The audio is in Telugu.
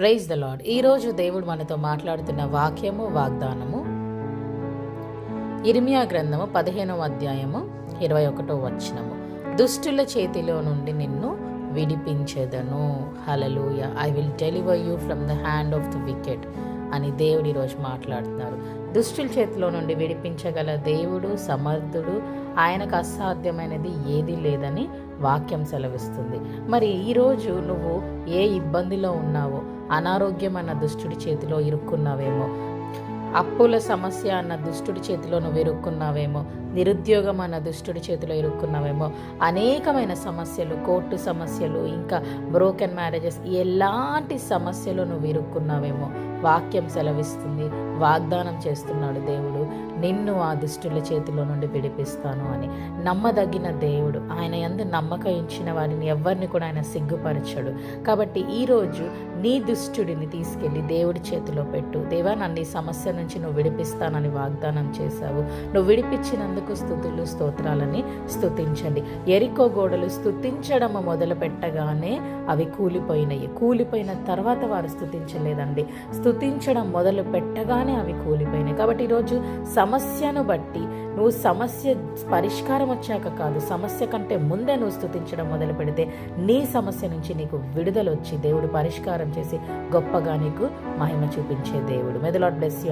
Praise the lord. ఈరోజు దేవుడు మనతో మాట్లాడుతున్న వాక్యము, వాగ్దానము ఇర్మియా గ్రంథము 15వ అధ్యాయము 21వ వచనము. దుష్టుల చేతిలో నుండి నిన్ను విడిపించెదను. Hallelujah. I will deliver you from the hand of the wicked అని దేవుడు ఈరోజు మాట్లాడుతున్నారు. దుష్టుల చేతిలో నుండి విడిపించగల దేవుడు సమర్థుడు. ఆయనకు అసాధ్యమైనది ఏదీ లేదని వాక్యం సెలవిస్తుంది. మరి ఈరోజు నువ్వు ఏ ఇబ్బందిలో ఉన్నావో, అనారోగ్యం అన్న దుష్టుడి చేతిలో ఇరుక్కున్నావేమో, అప్పుల సమస్య అన్న దుష్టుడి చేతిలో నువ్వు ఇరుక్కున్నావేమో, నిరుద్యోగం అన్న దుష్టుడి చేతిలో ఇరుక్కున్నావేమో, అనేకమైన సమస్యలు, కోర్టు సమస్యలు, ఇంకా బ్రోకెన్ మ్యారేజెస్, ఎలాంటి సమస్యలు నువ్వు ఇరుక్కున్నావేమో వాక్యం సెలవిస్తుంది, వాగ్దానం చేస్తున్నాడు దేవుడు, నిన్ను ఆ దుష్టుల చేతిలో నుండి విడిపిస్తాను అని. నమ్మదగిన దేవుడు. ఆయన యందు నమ్మకం ఇచ్చిన వారిని ఎవరిని కూడా ఆయన సిగ్గుపరచడు. కాబట్టి ఈరోజు నీ దుష్టుడిని తీసుకెళ్ళి దేవుడి చేతిలో పెట్టు. దేవా, నన్ను ఈ సమస్య నుంచి నువ్వు విడిపిస్తానని వాగ్దానం చేశావు. నువ్వు విడిపించినందుకు స్తుతులు, స్తోత్రాలని స్తుతించండి. ఎరికో గోడలు స్తుతించడం మొదలు పెట్టగానే అవి కూలిపోయినాయి. కూలిపోయిన తర్వాత వారు స్తుతించలేదండి. స్తుతించడం మొదలు పెట్టగానే అవి కూలిపోయినాయి. కాబట్టి ఈరోజు సమస్యను బట్టి నువ్వు సమస్య పరిష్కారం వచ్చాక కాదు, సమస్య కంటే ముందే నువ్వు స్తుతించడం మొదలు పెడితే నీ సమస్య నుంచి నీకు విడుదల వచ్చి దేవుడు పరిష్కారం చేసి గొప్పగా నీకు మహిమ చూపించే దేవుడు. May the lord bless you.